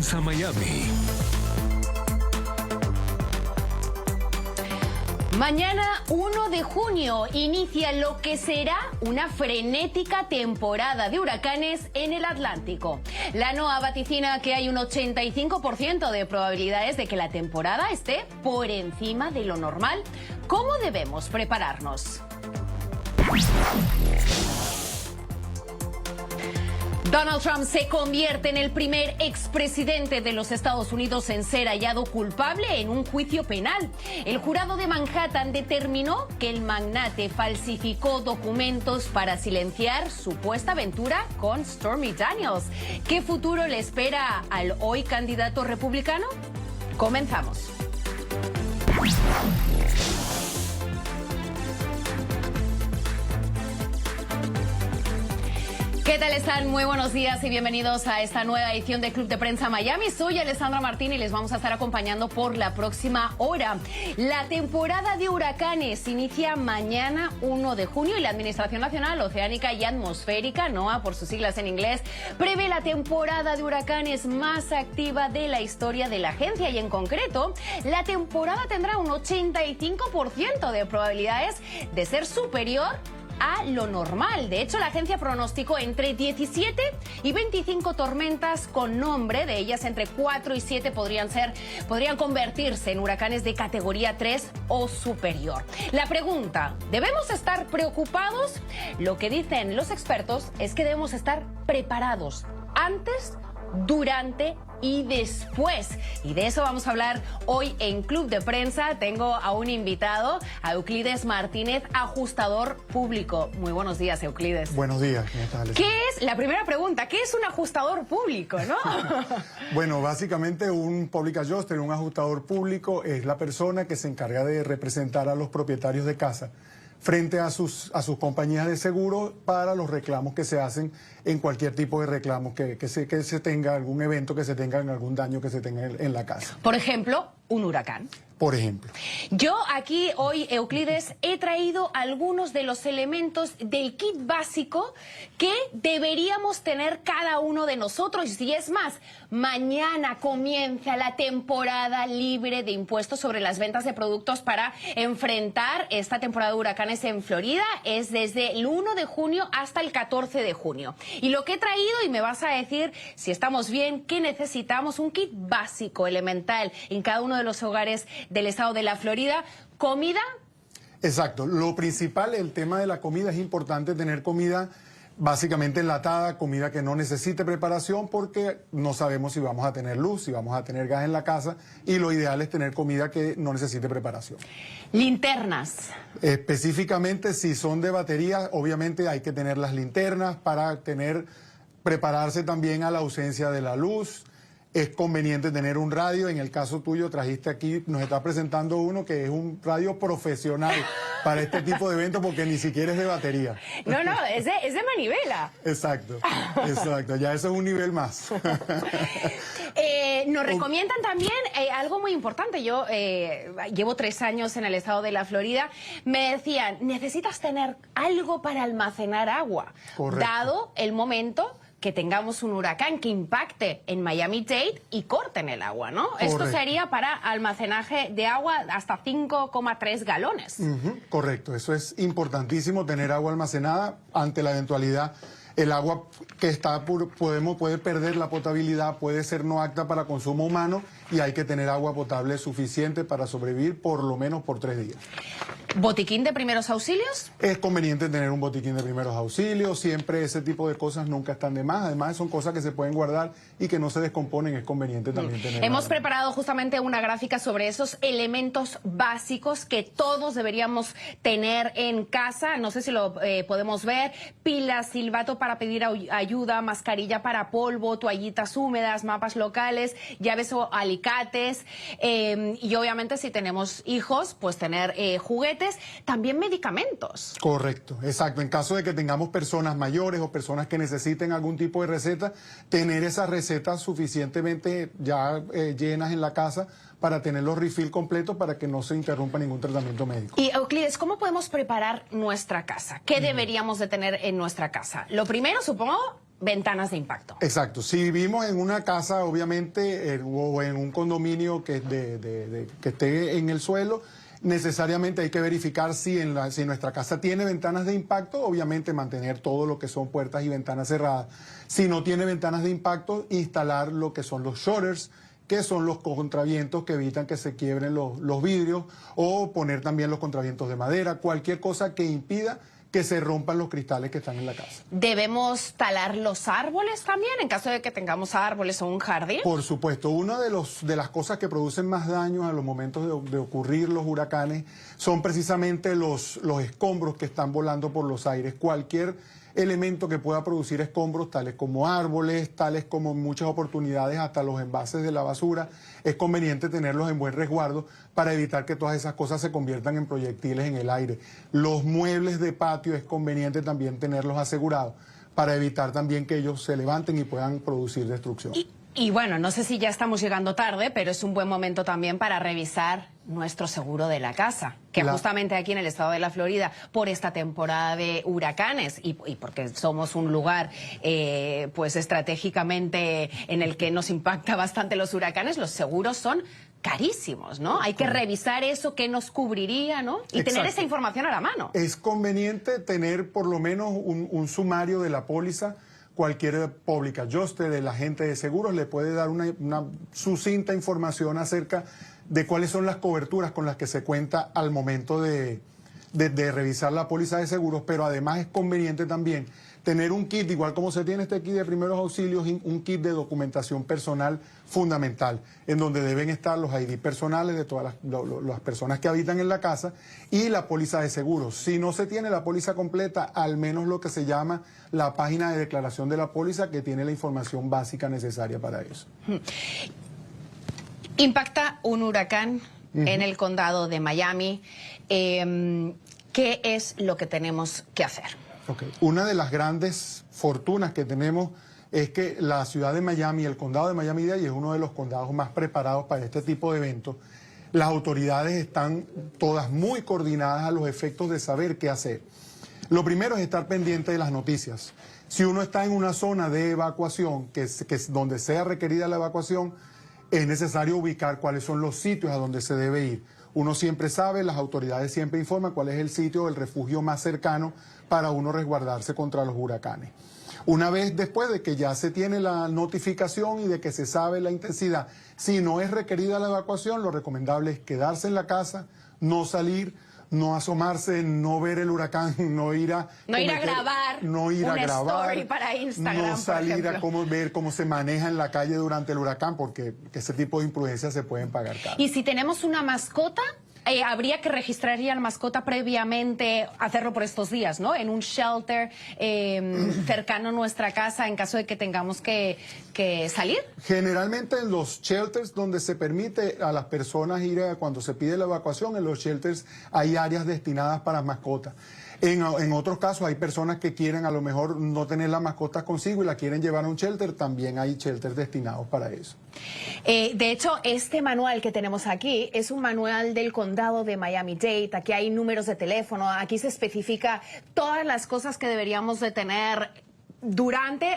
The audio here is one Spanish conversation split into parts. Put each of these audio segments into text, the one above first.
Prensa Miami. Mañana 1 de junio inicia lo que será una frenética temporada de huracanes en el Atlántico. La NOAA vaticina que hay un 85% de probabilidades de que la temporada esté por encima de lo normal. ¿Cómo debemos prepararnos? Donald Trump se convierte en el primer expresidente de los Estados Unidos en ser hallado culpable en un juicio penal. El jurado de Manhattan determinó que el magnate falsificó documentos para silenciar supuesta aventura con Stormy Daniels. ¿Qué futuro le espera al hoy candidato republicano? Comenzamos. ¿Qué tal están? Muy buenos días y bienvenidos a esta nueva edición de Club de Prensa Miami. Soy Alessandra Martín y les vamos a estar acompañando por la próxima hora. La temporada de huracanes inicia mañana 1 de junio y la Administración Nacional Oceánica y Atmosférica, NOAA por sus siglas en inglés, prevé la temporada de huracanes más activa de la historia de la agencia y en concreto, la temporada tendrá un 85% de probabilidades de ser superior a lo normal. De hecho, la agencia pronosticó entre 17 y 25 tormentas con nombre. De ellas, entre 4 y 7 podrían convertirse en huracanes de categoría 3 o superior. La pregunta, ¿debemos estar preocupados? Lo que dicen los expertos es que debemos estar preparados antes, durante y después. Y de eso vamos a hablar hoy en Club de Prensa. Tengo a un invitado, a Euclides Martínez, ajustador público. Muy buenos días, Euclides. Buenos días. ¿Qué es? La primera pregunta, ¿qué es un ajustador público, no? Bueno, básicamente un public adjuster, un ajustador público, es la persona que se encarga de representar a los propietarios de casa frente a sus compañías de seguro para los reclamos que se hacen en cualquier tipo de reclamo que se tenga, algún evento que se tenga, algún daño que se tenga en la casa. Por ejemplo, un huracán. Por ejemplo. Yo aquí hoy, Euclides, he traído algunos de los elementos del kit básico que deberíamos tener cada uno de nosotros. Y es más, mañana comienza la temporada libre de impuestos sobre las ventas de productos para enfrentar esta temporada de huracanes en Florida. Es desde el 1 de junio hasta el 14 de junio. Y lo que he traído, y me vas a decir si estamos bien, que necesitamos un kit básico, elemental, en cada uno de los hogares del estado de la Florida. ¿Comida? Exacto. Lo principal, el tema de la comida, es importante tener comida básicamente enlatada, comida que no necesite preparación porque no sabemos si vamos a tener luz, si vamos a tener gas en la casa y lo ideal es tener comida que no necesite preparación. Linternas. Específicamente, si son de batería, obviamente hay que tener las linternas para prepararse también a la ausencia de la luz. Es conveniente tener un radio. En el caso tuyo trajiste aquí, nos está presentando uno que es un radio profesional para este tipo de eventos porque ni siquiera es de batería. No, es de manivela. Exacto, exacto. Ya eso es un nivel más. Nos recomiendan también algo muy importante. Yo llevo 3 años en el estado de la Florida. Me decían, necesitas tener algo para almacenar agua. Correcto. Dado el momento que tengamos un huracán que impacte en Miami-Dade y corten el agua, ¿no? Correcto. Esto sería para almacenaje de agua hasta 5,3 galones. Correcto, eso es importantísimo, tener agua almacenada ante la eventualidad. El agua que está puede perder la potabilidad, puede ser no apta para consumo humano y hay que tener agua potable suficiente para sobrevivir por lo menos por 3 días. ¿Botiquín de primeros auxilios? Es conveniente tener un botiquín de primeros auxilios, siempre ese tipo de cosas nunca están de más, además son cosas que se pueden guardar y que no se descomponen, es conveniente también tener. Hemos preparado justamente una gráfica sobre esos elementos básicos que todos deberíamos tener en casa, no sé si lo podemos ver, pilas, silbato para pedir ayuda, mascarilla para polvo, toallitas húmedas, mapas locales, llaves o alicates y obviamente si tenemos hijos, pues tener juguetes, también medicamentos. Correcto, exacto. En caso de que tengamos personas mayores o personas que necesiten algún tipo de receta, tener esas recetas suficientemente ya llenas en la casa para tener los refill completos para que no se interrumpa ningún tratamiento médico. Y Euclides, ¿cómo podemos preparar nuestra casa? ¿Qué deberíamos de tener en nuestra casa? Lo primero, supongo, ventanas de impacto. Exacto. Si vivimos en una casa, obviamente, o en un condominio que esté en el suelo, necesariamente hay que verificar si nuestra casa tiene ventanas de impacto, obviamente mantener todo lo que son puertas y ventanas cerradas. Si no tiene ventanas de impacto, instalar lo que son los shutters, que son los contravientos que evitan que se quiebren los vidrios, o poner también los contravientos de madera, cualquier cosa que impida que se rompan los cristales que están en la casa. ¿Debemos talar los árboles también en caso de que tengamos árboles o un jardín? Por supuesto, una de las cosas que producen más daños a los momentos de ocurrir los huracanes son precisamente los escombros que están volando por los aires. Cualquier elemento que pueda producir escombros, tales como árboles, tales como en muchas oportunidades hasta los envases de la basura, es conveniente tenerlos en buen resguardo para evitar que todas esas cosas se conviertan en proyectiles en el aire. Los muebles de patio es conveniente también tenerlos asegurados para evitar también que ellos se levanten y puedan producir destrucción. Y bueno, no sé si ya estamos llegando tarde, pero es un buen momento también para revisar nuestro seguro de la casa, que justamente aquí en el estado de la Florida, por esta temporada de huracanes y porque somos un lugar pues estratégicamente en el que nos impacta bastante los huracanes, los seguros son carísimos, ¿no? Hay que revisar eso, qué nos cubriría, ¿no? Y tener esa información a la mano. Es conveniente tener por lo menos un sumario de la póliza. Cualquier public adjuster, el agente de seguros, le puede dar una sucinta información acerca de cuáles son las coberturas con las que se cuenta al momento de revisar la póliza de seguros, pero además es conveniente también tener un kit, igual como se tiene este kit de primeros auxilios, un kit de documentación personal fundamental, en donde deben estar los ID personales de todas las personas que habitan en la casa y la póliza de seguros. Si no se tiene la póliza completa, al menos lo que se llama la página de declaración de la póliza, que tiene la información básica necesaria para eso. Impacta un huracán en el condado de Miami. ¿Qué es lo que tenemos que hacer? Okay. Una de las grandes fortunas que tenemos es que la ciudad de Miami, el condado de Miami-Dade, es uno de los condados más preparados para este tipo de eventos. Las autoridades están todas muy coordinadas a los efectos de saber qué hacer. Lo primero es estar pendiente de las noticias. Si uno está en una zona de evacuación, donde sea requerida la evacuación, es necesario ubicar cuáles son los sitios a donde se debe ir. Uno siempre sabe, las autoridades siempre informan cuál es el sitio, el refugio más cercano para uno resguardarse contra los huracanes. Una vez después de que ya se tiene la notificación y de que se sabe la intensidad, si no es requerida la evacuación, lo recomendable es quedarse en la casa, no salir, no asomarse, no ver el huracán, no ir a grabar, no ir a grabar, story para Instagram, no salir por a ver cómo se maneja en la calle durante el huracán, porque ese tipo de imprudencias se pueden pagar caro. Y si tenemos una mascota, habría que registrar ya la mascota previamente, hacerlo por estos días, ¿no? En un shelter cercano a nuestra casa en caso de que tengamos que salir. Generalmente en los shelters donde se permite a las personas ir cuando se pide la evacuación, en los shelters hay áreas destinadas para mascotas. En otros casos hay personas que quieren a lo mejor no tener las mascotas consigo y la quieren llevar a un shelter, también hay shelters destinados para eso. De hecho, este manual que tenemos aquí es un manual del condado de Miami-Dade. Aquí hay números de teléfono, aquí se especifica todas las cosas que deberíamos de tener durante,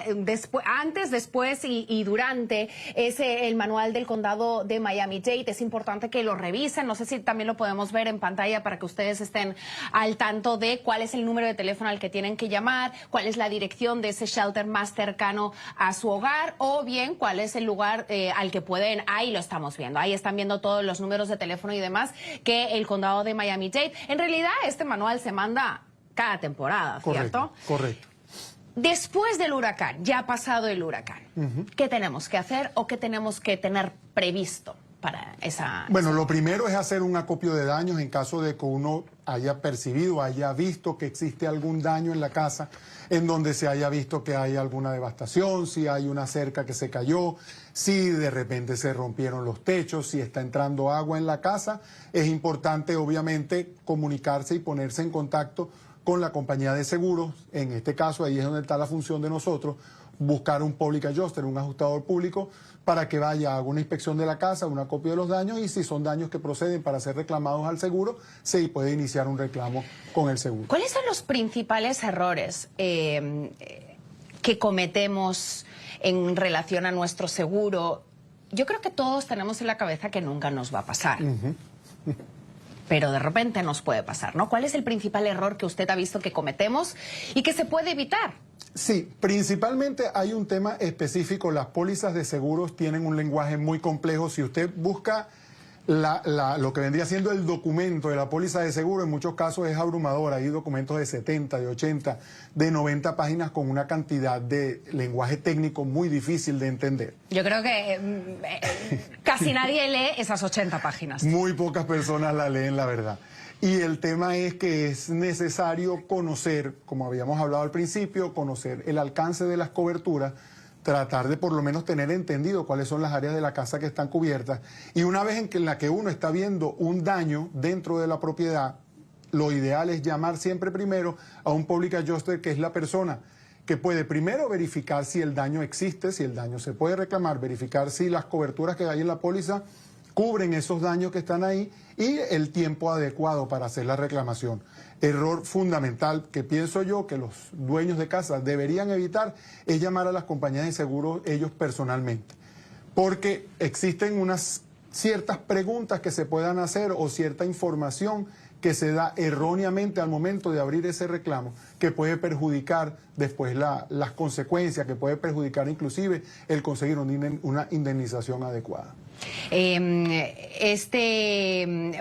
antes, después y durante. Es el manual del condado de Miami-Dade. Es importante que lo revisen. No sé si también lo podemos ver en pantalla para que ustedes estén al tanto de cuál es el número de teléfono al que tienen que llamar, cuál es la dirección de ese shelter más cercano a su hogar, o bien cuál es el lugar al que pueden. Ahí lo estamos viendo. Ahí están viendo todos los números de teléfono y demás que el condado de Miami-Dade. En realidad, este manual se manda cada temporada, ¿cierto? Correcto. Después del huracán, ya ha pasado el huracán, ¿qué tenemos que hacer o qué tenemos que tener previsto para esa? Bueno, lo primero es hacer un acopio de daños en caso de que uno haya percibido, haya visto que existe algún daño en la casa, en donde se haya visto que hay alguna devastación, si hay una cerca que se cayó, si de repente se rompieron los techos, si está entrando agua en la casa. Es importante, obviamente, comunicarse y ponerse en contacto con la compañía de seguros. En este caso, ahí es donde está la función de nosotros, buscar un public adjuster, un ajustador público, para que vaya, haga una inspección de la casa, un acopio de los daños, y si son daños que proceden para ser reclamados al seguro, se puede iniciar un reclamo con el seguro. ¿Cuáles son los principales errores que cometemos en relación a nuestro seguro, yo creo que todos tenemos en la cabeza que nunca nos va a pasar. Pero de repente nos puede pasar, ¿no? ¿Cuál es el principal error que usted ha visto que cometemos y que se puede evitar? Sí, principalmente hay un tema específico. Las pólizas de seguros tienen un lenguaje muy complejo. Si usted busca lo que vendría siendo el documento de la póliza de seguro, en muchos casos es abrumador. Hay documentos de 70, de 80, de 90 páginas con una cantidad de lenguaje técnico muy difícil de entender. Yo creo que casi nadie lee esas 80 páginas. Muy pocas personas la leen, la verdad. Y el tema es que es necesario conocer, como habíamos hablado al principio, conocer el alcance de las coberturas, tratar de por lo menos tener entendido cuáles son las áreas de la casa que están cubiertas. Y una vez en la que uno está viendo un daño dentro de la propiedad, lo ideal es llamar siempre primero a un public adjuster, que es la persona que puede primero verificar si el daño existe, si el daño se puede reclamar, verificar si las coberturas que hay en la póliza cubren esos daños que están ahí y el tiempo adecuado para hacer la reclamación. Error fundamental que pienso yo que los dueños de casa deberían evitar es llamar a las compañías de seguros ellos personalmente, porque existen unas ciertas preguntas que se puedan hacer o cierta información que se da erróneamente al momento de abrir ese reclamo, que puede perjudicar después las consecuencias, que puede perjudicar inclusive el conseguir una indemnización adecuada.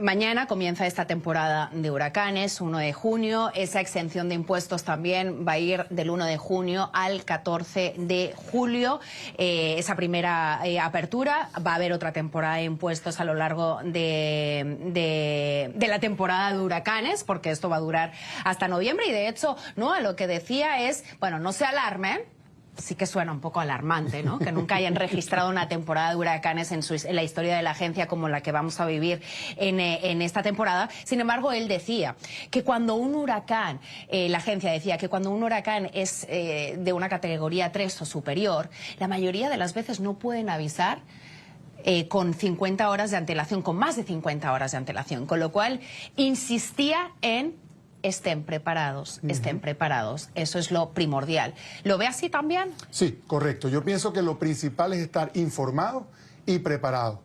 Mañana comienza esta temporada de huracanes, 1 de junio. Esa exención de impuestos también va a ir del 1 de junio al 14 de julio. Esa primera apertura. Va a haber otra temporada de impuestos a lo largo de la temporada de huracanes, porque esto va a durar hasta noviembre. Y de hecho, ¿no? A lo que decía es, bueno, no se alarmen. Sí que suena un poco alarmante, ¿no? Que nunca hayan registrado una temporada de huracanes en la historia de la agencia como la que vamos a vivir en esta temporada. Sin embargo, él decía que cuando un huracán, la agencia decía que cuando un huracán es de una categoría 3 o superior, la mayoría de las veces no pueden avisar con 50 horas de antelación, con más de 50 horas de antelación. Con lo cual, insistía en estén preparados, estén preparados. Eso es lo primordial. ¿Lo ve así también? Sí, correcto. Yo pienso que lo principal es estar informado y preparado.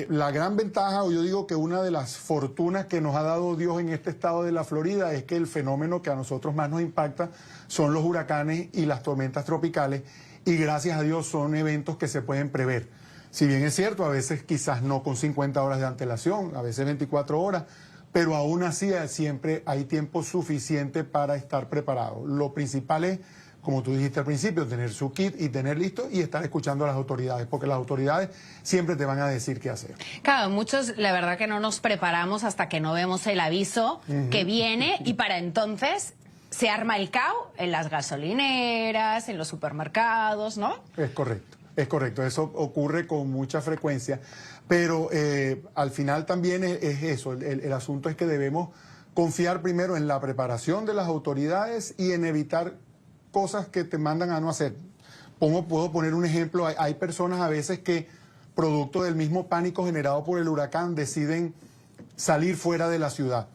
La gran ventaja, o yo digo que una de las fortunas que nos ha dado Dios en este estado de la Florida es que el fenómeno que a nosotros más nos impacta son los huracanes y las tormentas tropicales, y gracias a Dios son eventos que se pueden prever. Si bien es cierto, a veces quizás no con 50 horas de antelación, a veces 24 horas, pero aún así siempre hay tiempo suficiente para estar preparado. Lo principal es, como tú dijiste al principio, tener su kit y tener listo y estar escuchando a las autoridades, porque las autoridades siempre te van a decir qué hacer. Claro, muchos la verdad que no nos preparamos hasta que no vemos el aviso que viene, y para entonces se arma el caos en las gasolineras, en los supermercados, ¿no? Es correcto. Es correcto, eso ocurre con mucha frecuencia, pero al final también es eso, el asunto es que debemos confiar primero en la preparación de las autoridades y en evitar cosas que te mandan a no hacer. Puedo poner un ejemplo, hay personas a veces que, producto del mismo pánico generado por el huracán, deciden salir fuera de la ciudad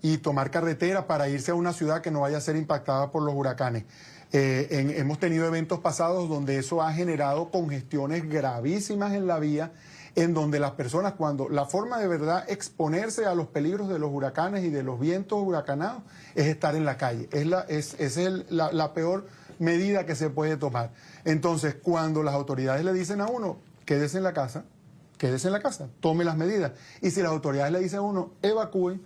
y tomar carretera para irse a una ciudad que no vaya a ser impactada por los huracanes. Hemos tenido eventos pasados donde eso ha generado congestiones gravísimas en la vía, en donde las personas, cuando la forma de verdad exponerse a los peligros de los huracanes y de los vientos huracanados es estar en la calle. Es la peor medida que se puede tomar. Entonces, cuando las autoridades le dicen a uno, quédese en la casa, tome las medidas. Y si las autoridades le dicen a uno, evacúen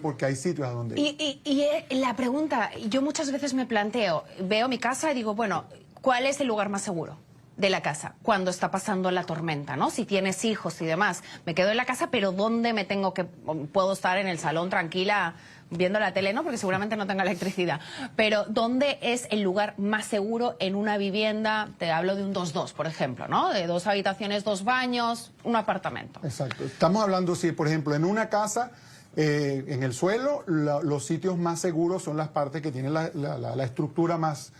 porque hay sitios a donde ir. Y la pregunta, yo muchas veces me planteo, veo mi casa y digo, bueno, ¿cuál es el lugar más seguro de la casa cuando está pasando la tormenta, ¿no? Si tienes hijos y demás, me quedo en la casa, pero ¿dónde puedo estar en el salón tranquila viendo la tele? No, porque seguramente no tenga electricidad. Pero ¿dónde es el lugar más seguro en una vivienda? Te hablo de un 2-2, por ejemplo, ¿no? De 2 habitaciones, 2 baños, un apartamento. Exacto. Estamos hablando, sí, por ejemplo, en una casa, en el suelo, los sitios más seguros son las partes que tienen la estructura más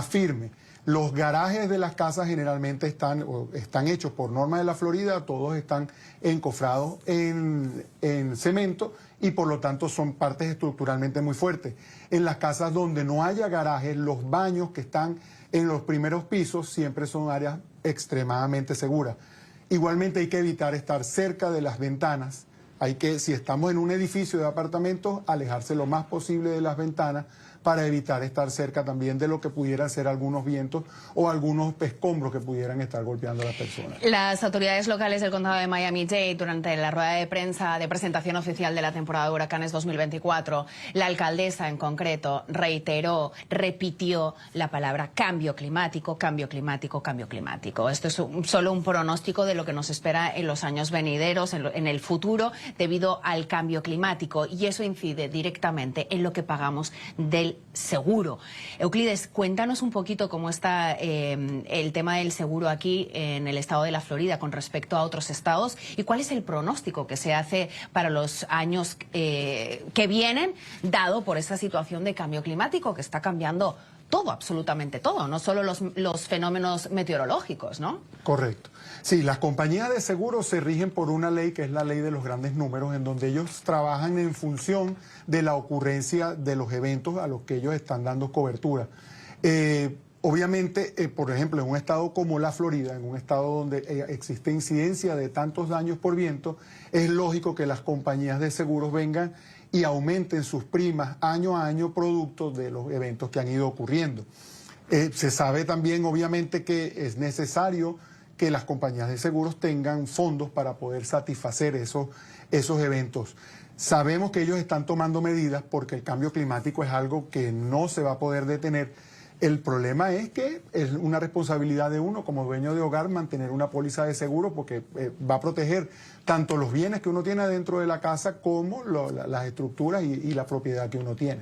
firme. Los garajes de las casas generalmente están hechos por norma de la Florida, todos están encofrados en cemento y por lo tanto son partes estructuralmente muy fuertes. En las casas donde no haya garajes, los baños que están en los primeros pisos siempre son áreas extremadamente seguras. Igualmente hay que evitar estar cerca de las ventanas. Hay que, si estamos en un edificio de apartamentos, alejarse lo más posible de las ventanas para evitar estar cerca también de lo que pudieran ser algunos vientos o algunos escombros que pudieran estar golpeando a las personas. Las autoridades locales del condado de Miami-Dade, durante la rueda de prensa de presentación oficial de la temporada de huracanes 2024, la alcaldesa en concreto repitió la palabra cambio climático, cambio climático, cambio climático. Esto es solo un pronóstico de lo que nos espera en los años venideros, en el futuro, debido al cambio climático, y eso incide directamente en lo que pagamos del seguro. Euclides, cuéntanos un poquito cómo está el tema del seguro aquí en el estado de la Florida con respecto a otros estados y cuál es el pronóstico que se hace para los años que vienen, dado por esta situación de cambio climático que está cambiando todo, absolutamente todo, no solo los fenómenos meteorológicos, ¿no? Correcto. Sí, las compañías de seguros se rigen por una ley que es la ley de los grandes números, en donde ellos trabajan en función de la ocurrencia de los eventos a los que ellos están dando cobertura. Obviamente, por ejemplo, en un estado como la Florida, en un estado donde existe incidencia de tantos daños por viento, es lógico que las compañías de seguros vengan y aumenten sus primas año a año producto de los eventos que han ido ocurriendo. Se sabe también, obviamente, que es necesario que las compañías de seguros tengan fondos para poder satisfacer esos eventos. Sabemos que ellos están tomando medidas porque el cambio climático es algo que no se va a poder detener. El problema es que es una responsabilidad de uno como dueño de hogar mantener una póliza de seguro porque va a proteger tanto los bienes que uno tiene dentro de la casa como las estructuras y la propiedad que uno tiene.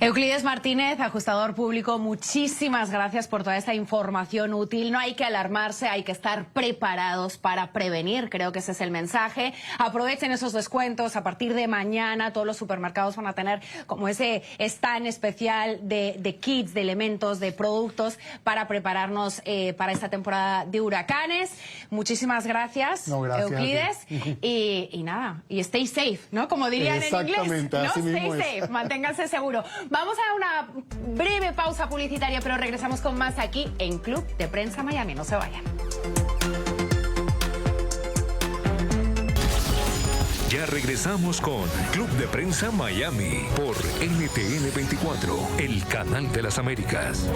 Euclides Martínez, ajustador público, muchísimas gracias por toda esta información útil. No hay que alarmarse, hay que estar preparados para prevenir, creo que ese es el mensaje. Aprovechen esos descuentos, a partir de mañana todos los supermercados van a tener como ese stand especial de kits, de elementos, de productos para prepararnos para esta temporada de huracanes. Muchísimas gracias, Euclides. Y nada, y stay safe, ¿no? Como dirían en inglés, ¿no? Stay safe, manténganse seguro. Vamos a una breve pausa publicitaria, pero regresamos con más aquí en Club de Prensa Miami. No se vayan. Ya regresamos con Club de Prensa Miami por NTN 24, el canal de las Américas.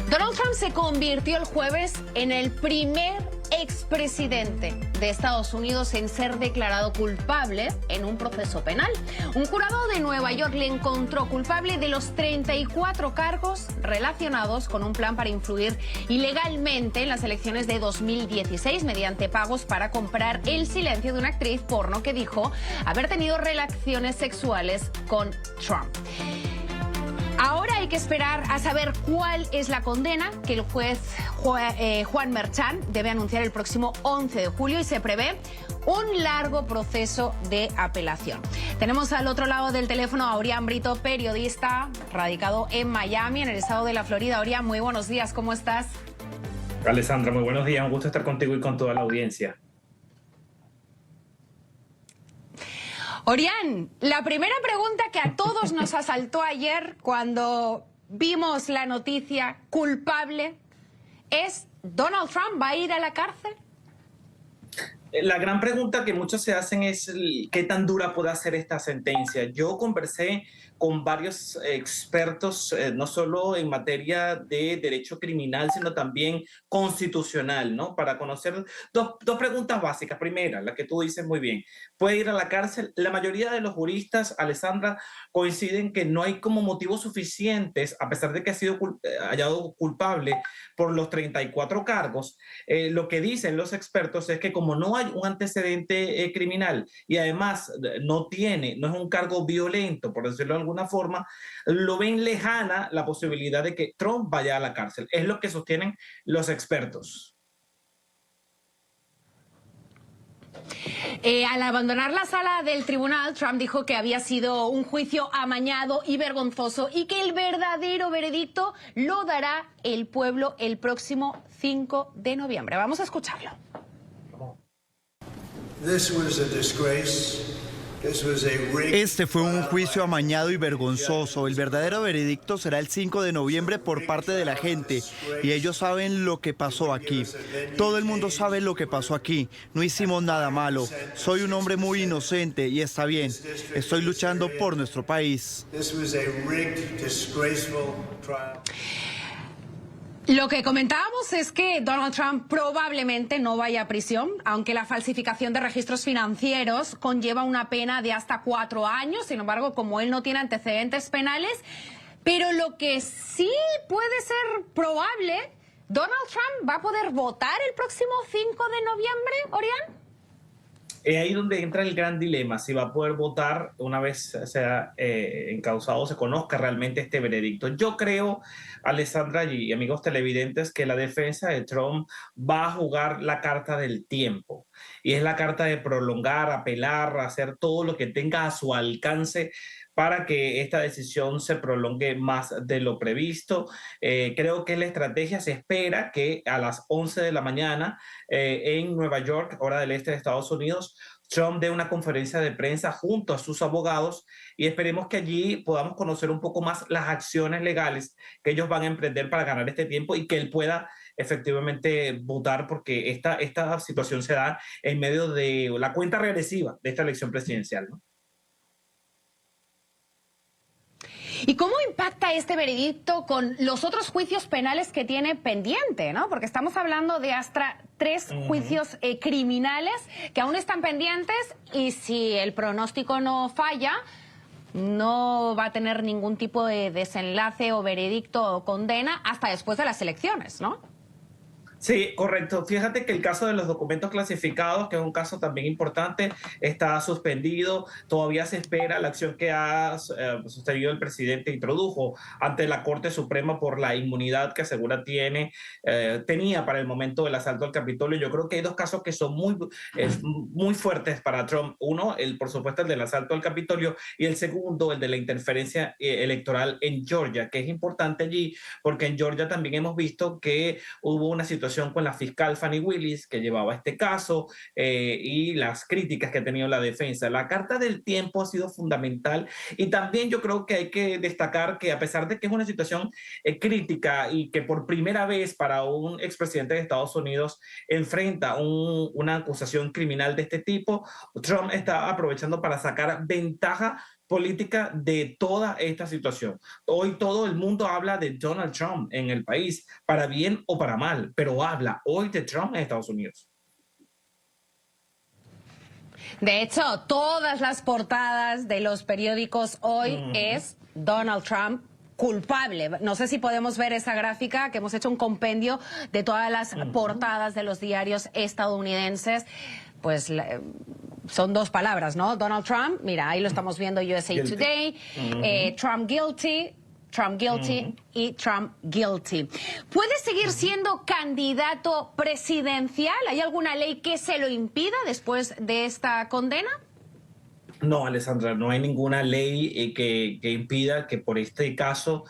Donald Trump se convirtió el jueves en el primer expresidente de Estados Unidos en ser declarado culpable en un proceso penal. Un jurado de Nueva York le encontró culpable de los 34 cargos relacionados con un plan para influir ilegalmente en las elecciones de 2016 mediante pagos para comprar el silencio de una actriz porno que dijo haber tenido relaciones sexuales con Trump. Ahora hay que esperar a saber cuál es la condena que el juez Juan Merchan debe anunciar el próximo 11 de julio y se prevé un largo proceso de apelación. Tenemos al otro lado del teléfono a Orián Brito, periodista radicado en Miami, en el estado de la Florida. Orián, muy buenos días, ¿cómo estás? Alessandra, muy buenos días, un gusto estar contigo y con toda la audiencia. Orián, la primera pregunta que a todos nos asaltó ayer cuando vimos la noticia culpable es: ¿Donald Trump va a ir a la cárcel? La gran pregunta que muchos se hacen es ¿qué tan dura puede ser esta sentencia? Yo conversé con varios expertos, no solo en materia de derecho criminal, sino también constitucional, ¿no? Para conocer dos preguntas básicas. Primera, la que tú dices muy bien, ¿puede ir a la cárcel? La mayoría de los juristas, Alessandra, coinciden que no hay como motivos suficientes, a pesar de que ha sido hallado culpable por los 34 cargos. Lo que dicen los expertos es que como no hay un antecedente criminal y además no es un cargo violento, por decirlo de alguna forma, lo ven lejana la posibilidad de que Trump vaya a la cárcel. Es lo que sostienen los expertos. Al abandonar la sala del tribunal, Trump dijo que había sido un juicio amañado y vergonzoso y que el verdadero veredicto lo dará el pueblo el próximo 5 de noviembre. Vamos a escucharlo. Este fue un juicio amañado y vergonzoso. El verdadero veredicto será el 5 de noviembre por parte de la gente. Y ellos saben lo que pasó aquí. Todo el mundo sabe lo que pasó aquí. No hicimos nada malo. Soy un hombre muy inocente y está bien. Estoy luchando por nuestro país. Lo que comentábamos es que Donald Trump probablemente no vaya a prisión, aunque la falsificación de registros financieros conlleva una pena de hasta 4 años. Sin embargo, como él no tiene antecedentes penales, pero lo que sí puede ser probable, Donald Trump va a poder votar el próximo 5 de noviembre, Orián. Es ahí donde entra el gran dilema, si va a poder votar una vez sea encausado, se conozca realmente este veredicto. Yo creo, Alessandra y amigos televidentes, que la defensa de Trump va a jugar la carta del tiempo. Y es la carta de prolongar, apelar, hacer todo lo que tenga a su alcance para que esta decisión se prolongue más de lo previsto. Creo que la estrategia se espera que a las 11 de la mañana en Nueva York, hora del este de Estados Unidos, Trump dé una conferencia de prensa junto a sus abogados y esperemos que allí podamos conocer un poco más las acciones legales que ellos van a emprender para ganar este tiempo y que él pueda efectivamente votar, porque esta situación se da en medio de la cuenta regresiva de esta elección presidencial, ¿no? ¿Y cómo impacta este veredicto con los otros juicios penales que tiene pendiente, ¿no? Porque estamos hablando de hasta 3 juicios criminales que aún están pendientes y si el pronóstico no falla, no va a tener ningún tipo de desenlace o veredicto o condena hasta después de las elecciones, ¿no? Sí, correcto. Fíjate que el caso de los documentos clasificados, que es un caso también importante, está suspendido. Todavía se espera la acción que ha sostenido el presidente, introdujo ante la Corte Suprema por la inmunidad que asegura tenía para el momento del asalto al Capitolio. Yo creo que hay 2 casos que son muy fuertes para Trump. Uno, por supuesto, el del asalto al Capitolio, y el segundo, el de la interferencia electoral en Georgia, que es importante allí porque en Georgia también hemos visto que hubo una situación con la fiscal Fani Willis que llevaba este caso y las críticas que ha tenido la defensa. La carta del tiempo ha sido fundamental y también yo creo que hay que destacar que a pesar de que es una situación crítica y que por primera vez para un expresidente de Estados Unidos enfrenta una acusación criminal de este tipo, Trump está aprovechando para sacar ventaja política de toda esta situación. Hoy todo el mundo habla de Donald Trump en el país, para bien o para mal, pero habla hoy de Trump en Estados Unidos. De hecho, todas las portadas de los periódicos hoy es Donald Trump culpable. No sé si podemos ver esa gráfica, que hemos hecho un compendio de todas las portadas de los diarios estadounidenses. Pues son 2 palabras, ¿no? Donald Trump, mira, ahí lo estamos viendo, USA guilty. Today, Trump guilty y Trump guilty. ¿Puede seguir siendo candidato presidencial? ¿Hay alguna ley que se lo impida después de esta condena? No, Alessandra, no hay ninguna ley que impida que por este caso,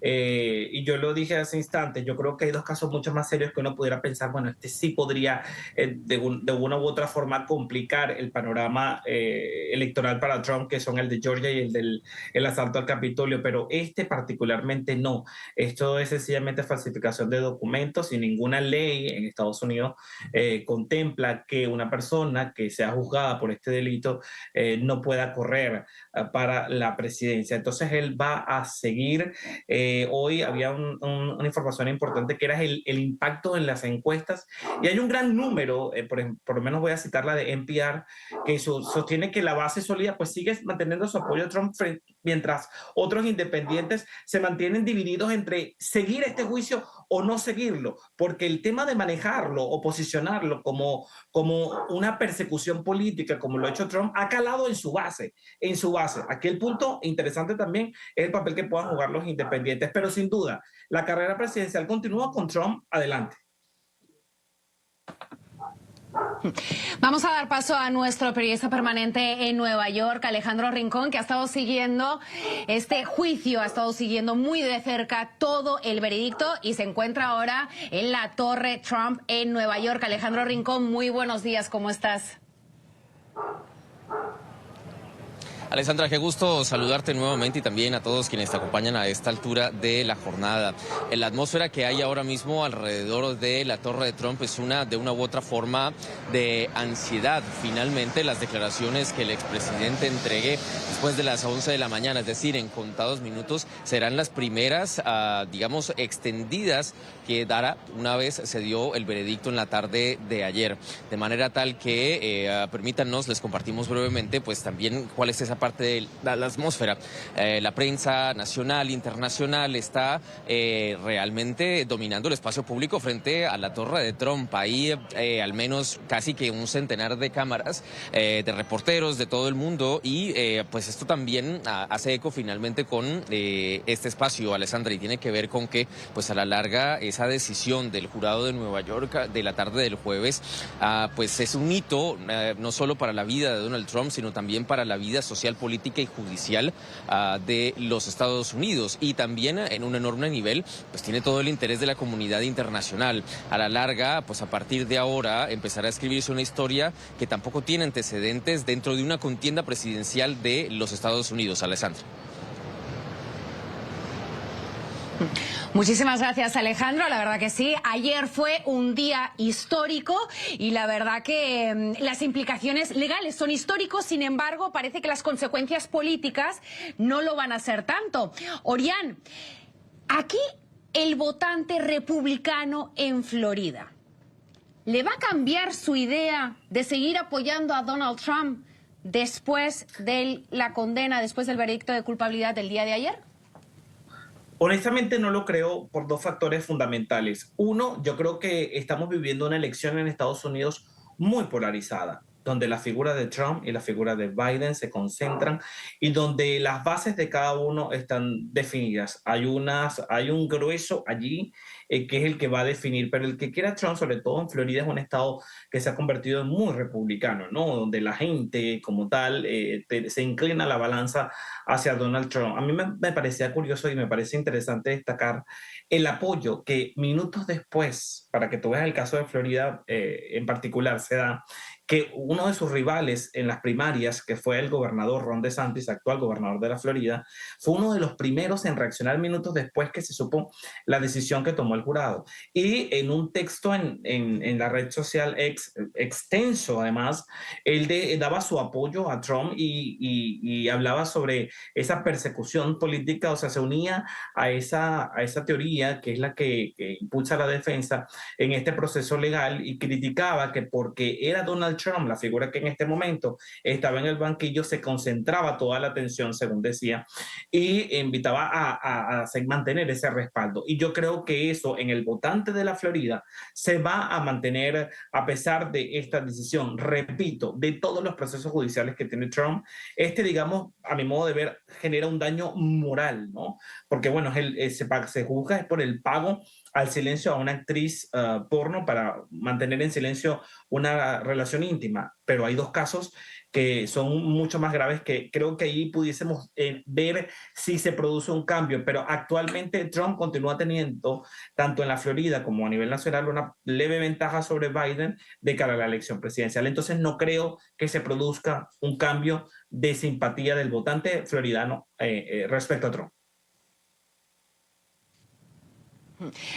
y yo lo dije hace instantes, yo creo que hay 2 casos mucho más serios que uno pudiera pensar, bueno, este sí podría de una u otra forma complicar el panorama electoral para Trump, que son el de Georgia y el asalto al Capitolio, pero este particularmente no. Esto es sencillamente falsificación de documentos y ninguna ley en Estados Unidos contempla que una persona que sea juzgada por este delito no pueda correr para la presidencia. Entonces él va a seguir. Hoy había una información importante que era el impacto en las encuestas y hay un gran número, por lo menos voy a citar la de NPR, que sostiene que la base sólida pues sigue manteniendo su apoyo a Trump mientras otros independientes se mantienen divididos entre seguir este juicio o no seguirlo, porque el tema de manejarlo o posicionarlo como una persecución política, como lo ha hecho Trump, ha calado en su base. Aquí el punto interesante también es el papel que puedan jugar los independientes, pero sin duda, la carrera presidencial continúa con Trump adelante. Vamos a dar paso a nuestro periodista permanente en Nueva York, Alejandro Rincón, que ha estado siguiendo este juicio, ha estado siguiendo muy de cerca todo el veredicto y se encuentra ahora en la Torre Trump en Nueva York. Alejandro Rincón, muy buenos días, ¿cómo estás? Alessandra, qué gusto saludarte nuevamente y también a todos quienes te acompañan a esta altura de la jornada. La atmósfera que hay ahora mismo alrededor de la Torre de Trump es de una u otra forma de ansiedad. Finalmente, las declaraciones que el expresidente entregue después de las 11 de la mañana, es decir, en contados minutos, serán las primeras, digamos, extendidas que dará una vez se dio el veredicto en la tarde de ayer. De manera tal que, permítanos, les compartimos brevemente, pues también cuál es esa parte de la atmósfera. La prensa nacional, internacional está realmente dominando el espacio público frente a la Torre de Trump. Hay al menos casi que un centenar de cámaras, de reporteros de todo el mundo y pues esto también hace eco finalmente con este espacio, Alessandra, y tiene que ver con que pues a la larga esa decisión del jurado de Nueva York de la tarde del jueves pues es un hito no solo para la vida de Donald Trump, sino también para la vida social, política y judicial de los Estados Unidos, y también en un enorme nivel pues tiene todo el interés de la comunidad internacional. A la larga, pues a partir de ahora empezará a escribirse una historia que tampoco tiene antecedentes dentro de una contienda presidencial de los Estados Unidos, Alessandra. Muchísimas gracias, Alejandro. La verdad que sí, ayer fue un día histórico y la verdad que las implicaciones legales son históricos, sin embargo, parece que las consecuencias políticas no lo van a ser tanto. Orián, aquí el votante republicano en Florida, ¿le va a cambiar su idea de seguir apoyando a Donald Trump después de la condena, después del veredicto de culpabilidad del día de ayer? Honestamente no lo creo por dos factores fundamentales. Uno, yo creo que estamos viviendo una elección en Estados Unidos muy polarizada, donde la figura de Trump y la figura de Biden se concentran y donde las bases de cada uno están definidas. Hay un grueso allí que es el que va a definir, pero el que quiera Trump, sobre todo en Florida, es un estado que se ha convertido en muy republicano, ¿no? Donde la gente como tal se inclina la balanza hacia Donald Trump. A mí me parecía curioso y me parece interesante destacar el apoyo que minutos después, para que tú veas el caso de Florida en particular, se da que uno de sus rivales en las primarias, que fue el gobernador Ron DeSantis, actual gobernador de la Florida, fue uno de los primeros en reaccionar minutos después que se supo la decisión que tomó el jurado. Y en un texto en la red social extenso, además, él daba su apoyo a Trump y hablaba sobre esa persecución política, o sea, se unía a esa teoría que es la que impulsa la defensa en este proceso legal y criticaba que porque era Donald Trump, la figura que en este momento estaba en el banquillo, se concentraba toda la atención, según decía, y invitaba a mantener ese respaldo. Y yo creo que eso en el votante de la Florida se va a mantener a pesar de esta decisión, repito, de todos los procesos judiciales que tiene Trump. Digamos, a mi modo de ver, genera un daño moral, ¿no? Porque, bueno, se juzga por el pago al silencio a una actriz porno para mantener en silencio una relación íntima, pero hay dos casos que son mucho más graves que creo que ahí pudiésemos ver si se produce un cambio, pero actualmente Trump continúa teniendo, tanto en la Florida como a nivel nacional, una leve ventaja sobre Biden de cara a la elección presidencial. Entonces no creo que se produzca un cambio de simpatía del votante floridano respecto a Trump.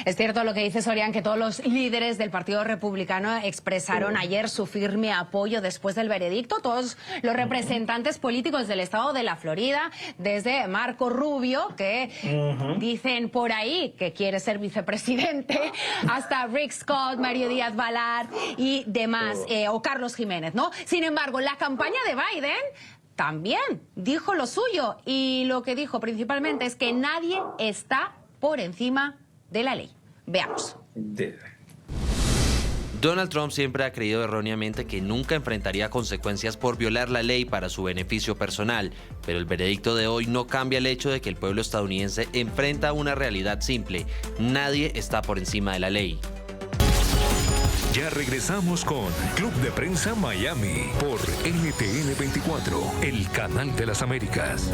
Es cierto lo que dice Sorián, que todos los líderes del Partido Republicano expresaron ayer su firme apoyo después del veredicto. Todos los representantes políticos del estado de la Florida, desde Marco Rubio, que dicen por ahí que quiere ser vicepresidente, hasta Rick Scott, Mario Díaz-Balart y demás, o Carlos Jiménez, ¿no? Sin embargo, la campaña de Biden también dijo lo suyo, y lo que dijo principalmente es que nadie está por encima de la ley. Veamos. Donald Trump siempre ha creído erróneamente que nunca enfrentaría consecuencias por violar la ley para su beneficio personal, pero el veredicto de hoy no cambia el hecho de que el pueblo estadounidense enfrenta una realidad simple: nadie está por encima de la ley. Ya regresamos con Club de Prensa Miami por NTN 24, el canal de las Américas.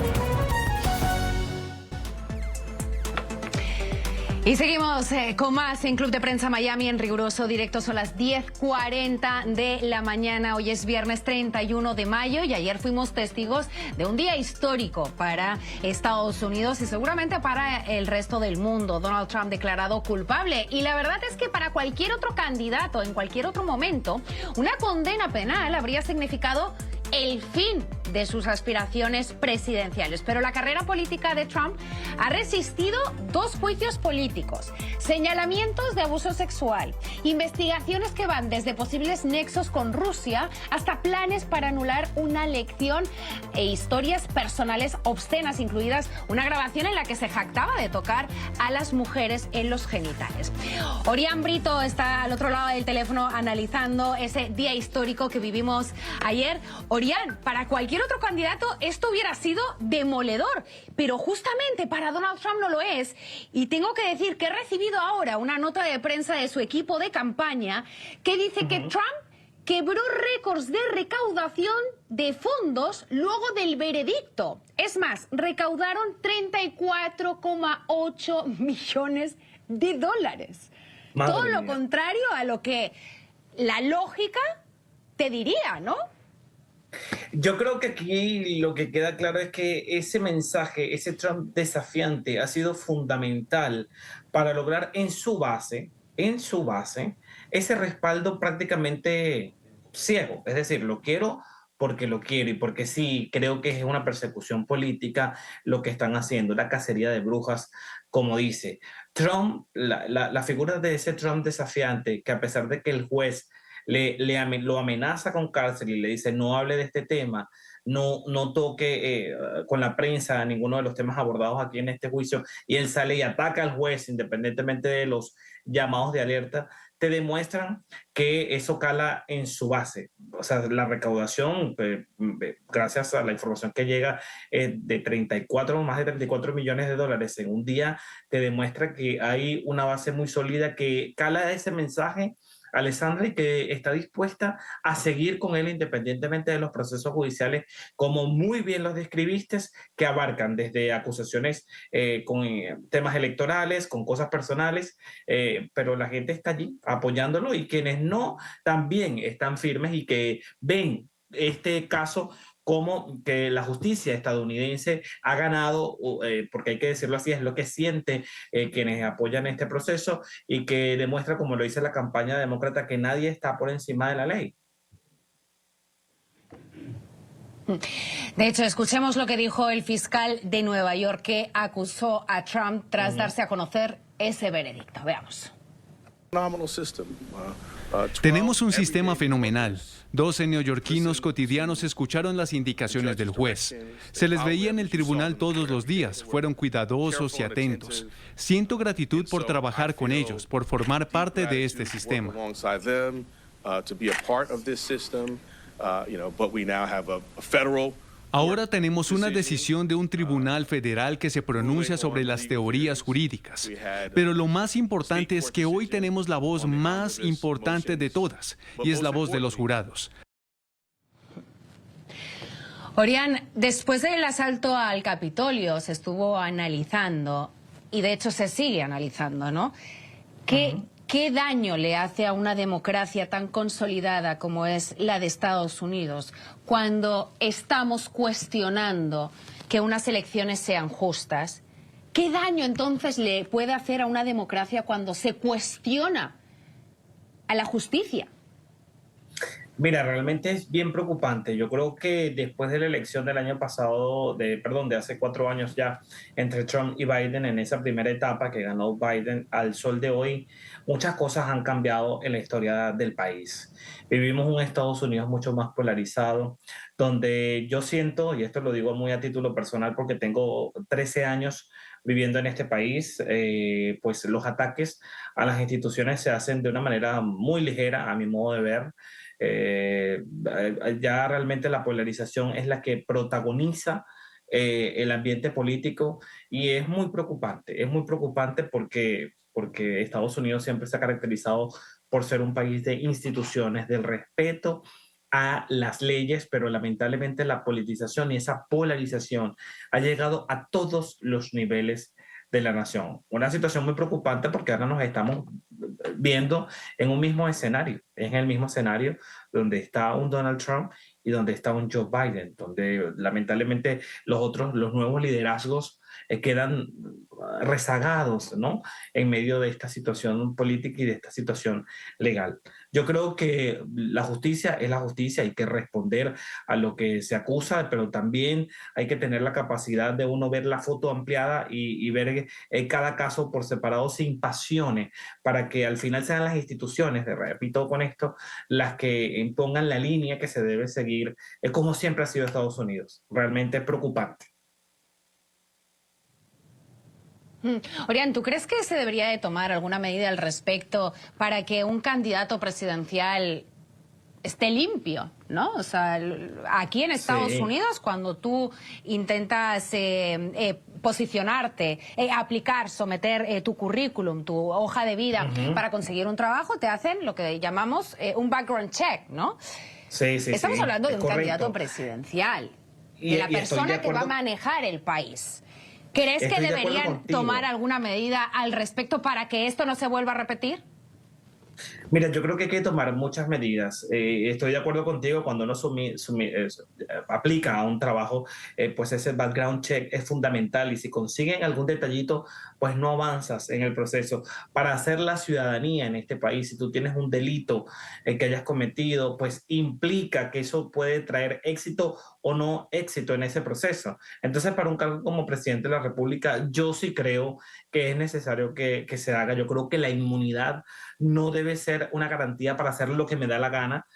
Y seguimos con más en Club de Prensa Miami en riguroso directo. Son las 10:40 de la mañana. Hoy es viernes 31 de mayo y ayer fuimos testigos de un día histórico para Estados Unidos y seguramente para el resto del mundo. Donald Trump declarado culpable. Y la verdad es que para cualquier otro candidato, en cualquier otro momento, una condena penal habría significado el fin de sus aspiraciones presidenciales. Pero la carrera política de Trump ha resistido 2 juicios políticos, señalamientos de abuso sexual, investigaciones que van desde posibles nexos con Rusia hasta planes para anular una elección e historias personales obscenas, incluidas una grabación en la que se jactaba de tocar a las mujeres en los genitales. Orián Brito está al otro lado del teléfono analizando ese día histórico que vivimos ayer. Orián, para cualquier otro candidato esto hubiera sido demoledor, pero justamente para Donald Trump no lo es. Y tengo que decir que he recibido ahora una nota de prensa de su equipo de campaña que dice que Trump quebró récords de recaudación de fondos luego del veredicto. Es más, recaudaron 34,8 millones de dólares. Madre Todo lo mía. contrario a lo que la lógica te diría, ¿no? Yo creo que aquí lo que queda claro es que ese mensaje, ese Trump desafiante, ha sido fundamental para lograr en su base, ese respaldo prácticamente ciego. Es decir, lo quiero porque lo quiero y porque sí, creo que es una persecución política lo que están haciendo, una cacería de brujas, como dice. Trump, la figura de ese Trump desafiante, que a pesar de que el juez lo amenaza con cárcel y le dice no hable de este tema, no toque con la prensa ninguno de los temas abordados aquí en este juicio, y él sale y ataca al juez independientemente de los llamados de alerta, te demuestran que eso cala en su base. O sea, la recaudación, gracias a la información que llega más de 34 millones de dólares en un día, te demuestra que hay una base muy sólida que cala ese mensaje, Alessandra, y que está dispuesta a seguir con él independientemente de los procesos judiciales, como muy bien los describiste, que abarcan desde acusaciones con temas electorales, con cosas personales, pero la gente está allí apoyándolo, y quienes no también están firmes y que ven este caso como que la justicia estadounidense ha ganado, porque hay que decirlo así, es lo que siente quienes apoyan este proceso, y que demuestra, como lo dice la campaña demócrata, que nadie está por encima de la ley. De hecho, escuchemos lo que dijo el fiscal de Nueva York que acusó a Trump tras darse a conocer ese veredicto. Veamos. Tenemos un sistema fenomenal. 12 neoyorquinos cotidianos escucharon las indicaciones del juez. Se les veía en el tribunal todos los días. Fueron cuidadosos y atentos. Siento gratitud por trabajar con ellos, por formar parte de este sistema. Ahora tenemos una decisión de un tribunal federal que se pronuncia sobre las teorías jurídicas. Pero lo más importante es que hoy tenemos la voz más importante de todas, y es la voz de los jurados. Orián, después del asalto al Capitolio se estuvo analizando, y de hecho se sigue analizando, ¿no? ¿Qué daño le hace a una democracia tan consolidada como es la de Estados Unidos cuando estamos cuestionando que unas elecciones sean justas? ¿Qué daño entonces le puede hacer a una democracia cuando se cuestiona a la justicia? Mira, realmente es bien preocupante. Yo creo que después de la elección del año pasado, de hace 4 años ya, entre Trump y Biden, en esa primera etapa que ganó Biden, al sol de hoy, muchas cosas han cambiado en la historia del país. Vivimos un Estados Unidos mucho más polarizado, donde yo siento, y esto lo digo muy a título personal porque tengo 13 años viviendo en este país, pues los ataques a las instituciones se hacen de una manera muy ligera, a mi modo de ver. Ya realmente la polarización es la que protagoniza el ambiente político, y es muy preocupante porque porque Estados Unidos siempre se ha caracterizado por ser un país de instituciones, del respeto a las leyes, pero lamentablemente la politización y esa polarización ha llegado a todos los niveles de la nación. Una situación muy preocupante porque ahora nos estamos viendo en un mismo escenario, en el mismo escenario donde está un Donald Trump y donde está un Joe Biden, donde lamentablemente los nuevos liderazgos quedan rezagados, ¿no?, en medio de esta situación política y de esta situación legal. Yo creo que la justicia es la justicia, hay que responder a lo que se acusa, pero también hay que tener la capacidad de uno ver la foto ampliada y ver cada caso por separado sin pasiones, para que al final sean las instituciones, repito con esto, las que pongan la línea que se debe seguir, como siempre ha sido Estados Unidos. Realmente es preocupante. Orián, ¿tú crees que se debería de tomar alguna medida al respecto para que un candidato presidencial esté limpio, ¿no? O sea, aquí en Estados Unidos, cuando tú intentas posicionarte, aplicar, someter tu currículum, tu hoja de vida para conseguir un trabajo, te hacen lo que llamamos un background check, ¿no? Estamos hablando de un candidato presidencial, de la persona que va a manejar el país. ¿Crees que deberían tomar alguna medida al respecto para que esto no se vuelva a repetir? Mira, yo creo que hay que tomar muchas medidas. Estoy de acuerdo contigo, cuando uno aplica a un trabajo, pues ese background check es fundamental, y si consiguen algún detallito, pues no avanzas en el proceso. Para hacer la ciudadanía en este país, si tú tienes un delito que hayas cometido, pues implica que eso puede traer éxito o no éxito en ese proceso. Entonces, para un cargo como presidente de la República, yo sí creo que es necesario que se haga. Yo creo que la inmunidad no debe ser una garantía para hacer lo que me da la gana.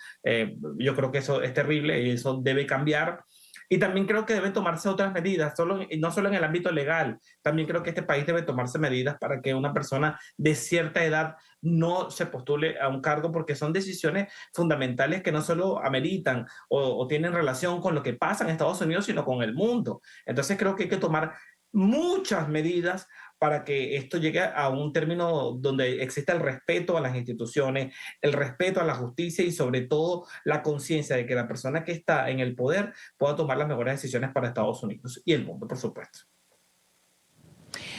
Yo creo que eso es terrible y eso debe cambiar. Y también creo que deben tomarse otras medidas, no solo en el ámbito legal. También creo que este país debe tomarse medidas para que una persona de cierta edad no se postule a un cargo, porque son decisiones fundamentales que no solo ameritan o tienen relación con lo que pasa en Estados Unidos, sino con el mundo. Entonces creo que hay que tomar muchas medidas para que esto llegue a un término donde exista el respeto a las instituciones, el respeto a la justicia y sobre todo la conciencia de que la persona que está en el poder pueda tomar las mejores decisiones para Estados Unidos y el mundo, por supuesto.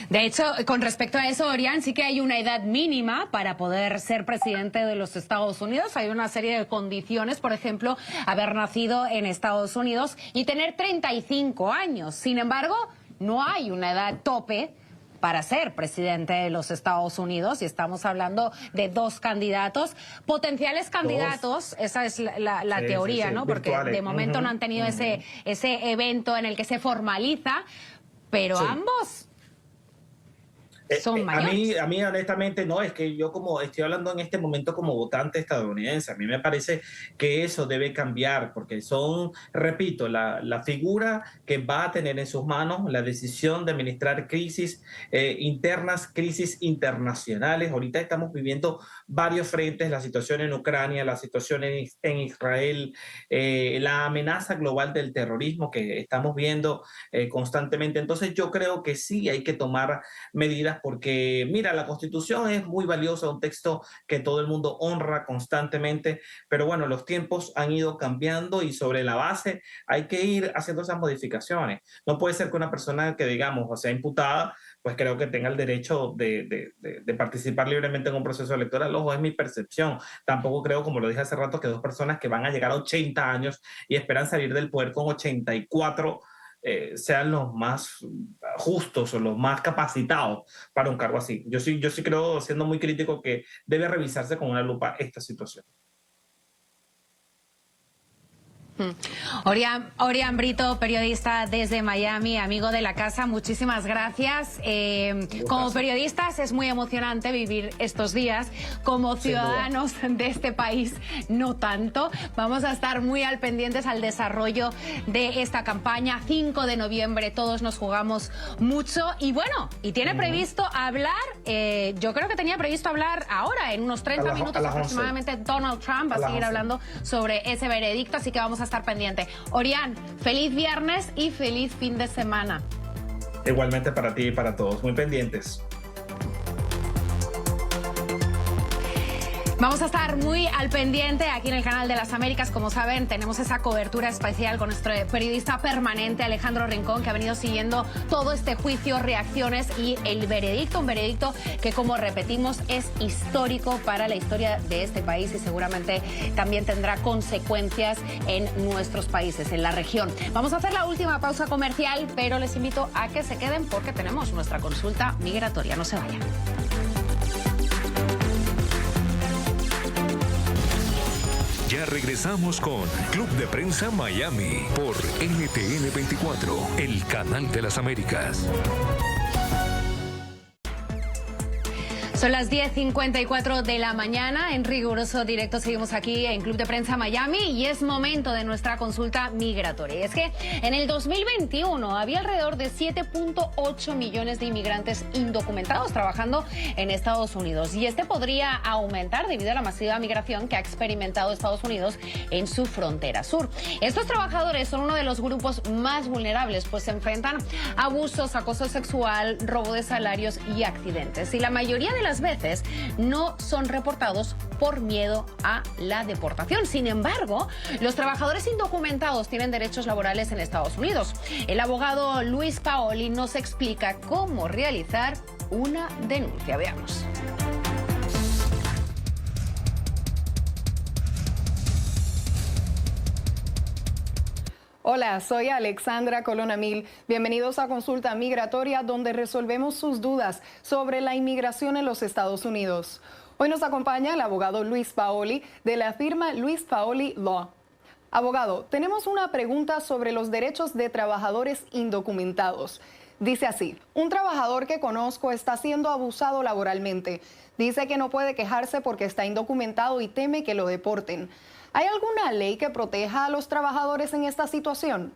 De hecho, con respecto a eso, Orián, sí que hay una edad mínima para poder ser presidente de los Estados Unidos. Hay una serie de condiciones, por ejemplo, haber nacido en Estados Unidos y tener 35 años. Sin embargo, no hay una edad tope para ser presidente de los Estados Unidos, y estamos hablando de dos candidatos, potenciales candidatos, esa es la teoría, ¿no? Porque virtuales. De momento no han tenido ese evento en el que se formaliza, pero ambos son mayores. A mí honestamente no, es que yo como estoy hablando en este momento como votante estadounidense, a mí me parece que eso debe cambiar, porque son, repito, la figura que va a tener en sus manos la decisión de administrar crisis internas, crisis internacionales. Ahorita estamos viviendo varios frentes, la situación en Ucrania, la situación en Israel, la amenaza global del terrorismo que estamos viendo constantemente. Entonces yo creo que sí hay que tomar medidas, porque mira, la Constitución es muy valiosa, un texto que todo el mundo honra constantemente, pero bueno, los tiempos han ido cambiando y sobre la base hay que ir haciendo esas modificaciones. No puede ser que una persona que, digamos, o sea imputada, pues creo que tenga el derecho de participar libremente en un proceso electoral. Ojo, es mi percepción. Tampoco creo, como lo dije hace rato, que dos personas que van a llegar a 80 años y esperan salir del poder con 84 sean los más justos o los más capacitados para un cargo así. Yo sí creo, siendo muy crítico, que debe revisarse con una lupa esta situación. Orián Brito, periodista desde Miami, amigo de la casa, muchísimas gracias. Como periodistas es muy emocionante vivir estos días, como ciudadanos de este país no tanto. Vamos a estar muy al pendientes al desarrollo de esta campaña. 5 de noviembre todos nos jugamos mucho y bueno, y tiene previsto hablar, yo creo que tenía previsto hablar ahora, en unos 30 minutos aproximadamente, Donald Trump va a seguir hablando sobre ese veredicto, así que vamos a estar pendiente. Orián, feliz viernes y feliz fin de semana. Igualmente para ti y para todos, muy pendientes. Vamos a estar muy al pendiente aquí en el Canal de las Américas. Como saben, tenemos esa cobertura especial con nuestro periodista permanente Alejandro Rincón, que ha venido siguiendo todo este juicio, reacciones y el veredicto. Un veredicto que, como repetimos, es histórico para la historia de este país y seguramente también tendrá consecuencias en nuestros países, en la región. Vamos a hacer la última pausa comercial, pero les invito a que se queden porque tenemos nuestra consulta migratoria. No se vayan. Ya regresamos con Club de Prensa Miami por NTN 24, el canal de las Américas. Son las 10:54 de la mañana. En riguroso directo seguimos aquí en Club de Prensa Miami y es momento de nuestra consulta migratoria. Es que en el 2021 había alrededor de 7.8 millones de inmigrantes indocumentados trabajando en Estados Unidos y este podría aumentar debido a la masiva migración que ha experimentado Estados Unidos en su frontera sur. Estos trabajadores son uno de los grupos más vulnerables, pues se enfrentan a abusos, acoso sexual, robo de salarios y accidentes. Y la mayoría de las veces no son reportados por miedo a la deportación. Sin embargo, los trabajadores indocumentados tienen derechos laborales en Estados Unidos. El abogado Luis Paoli nos explica cómo realizar una denuncia. Veamos. Hola, soy Alexandra Colón Amil. Bienvenidos a Consulta Migratoria, donde resolvemos sus dudas sobre la inmigración en los Estados Unidos. Hoy nos acompaña el abogado Luis Paoli de la firma Luis Paoli Law. Abogado, tenemos una pregunta sobre los derechos de trabajadores indocumentados. Dice así: un trabajador que conozco está siendo abusado laboralmente. Dice que no puede quejarse porque está indocumentado y teme que lo deporten. ¿Hay alguna ley que proteja a los trabajadores en esta situación?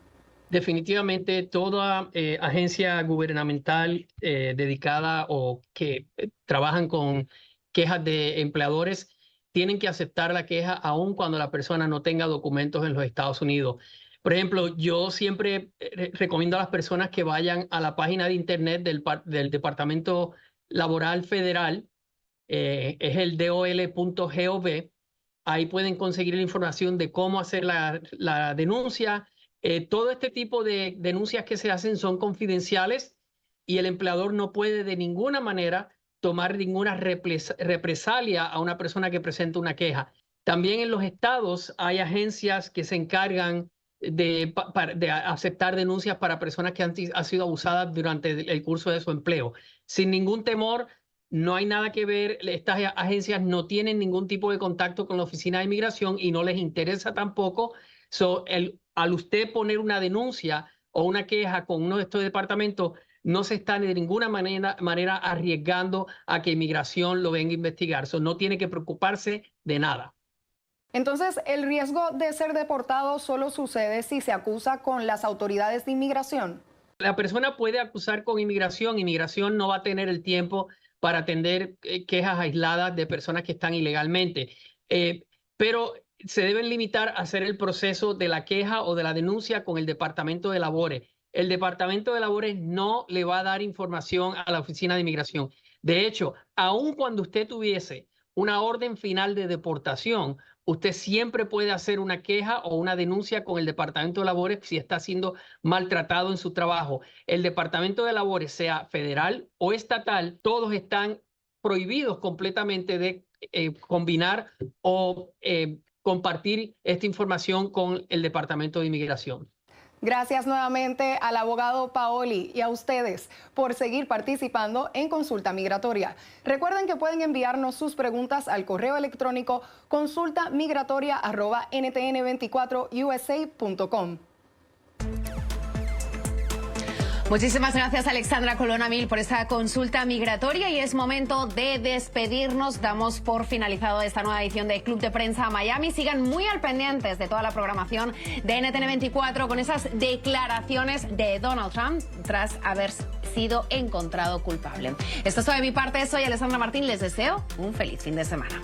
Definitivamente toda agencia gubernamental dedicada o que trabajan con quejas de empleadores tienen que aceptar la queja aun cuando la persona no tenga documentos en los Estados Unidos. Por ejemplo, yo siempre recomiendo a las personas que vayan a la página de internet del Departamento Laboral Federal, es el dol.gov. Ahí pueden conseguir la información de cómo hacer la denuncia. Todo este tipo de denuncias que se hacen son confidenciales y el empleador no puede de ninguna manera tomar ninguna represalia a una persona que presenta una queja. También en los estados hay agencias que se encargan de aceptar denuncias para personas que han sido abusadas durante el curso de su empleo. Sin ningún temor. No hay nada que ver, estas agencias no tienen ningún tipo de contacto con la Oficina de Inmigración y no les interesa tampoco. Al usted poner una denuncia o una queja con uno de estos departamentos, no se está de ninguna manera arriesgando a que Inmigración lo venga a investigar. No tiene que preocuparse de nada. Entonces, ¿el riesgo de ser deportado solo sucede si se acusa con las autoridades de inmigración? La persona puede acusar con Inmigración. Inmigración no va a tener el tiempo para atender quejas aisladas de personas que están ilegalmente. Pero se deben limitar a hacer el proceso de la queja o de la denuncia con el Departamento de Labores. El Departamento de Labores no le va a dar información a la Oficina de Inmigración. De hecho, aun cuando usted tuviese una orden final de deportación, usted siempre puede hacer una queja o una denuncia con el Departamento de Labores si está siendo maltratado en su trabajo. El Departamento de Labores, sea federal o estatal, todos están prohibidos completamente de combinar o compartir esta información con el Departamento de Inmigración. Gracias nuevamente al abogado Paoli y a ustedes por seguir participando en Consulta Migratoria. Recuerden que pueden enviarnos sus preguntas al correo electrónico consultamigratoria@ntn24usa.com. Muchísimas gracias, Alexandra Colón Amil, por esta consulta migratoria y es momento de despedirnos. Damos por finalizado esta nueva edición de Club de Prensa Miami. Sigan muy al pendientes de toda la programación de NTN 24 con esas declaraciones de Donald Trump tras haber sido encontrado culpable. Esto es todo de mi parte, soy Alessandra Martín, les deseo un feliz fin de semana.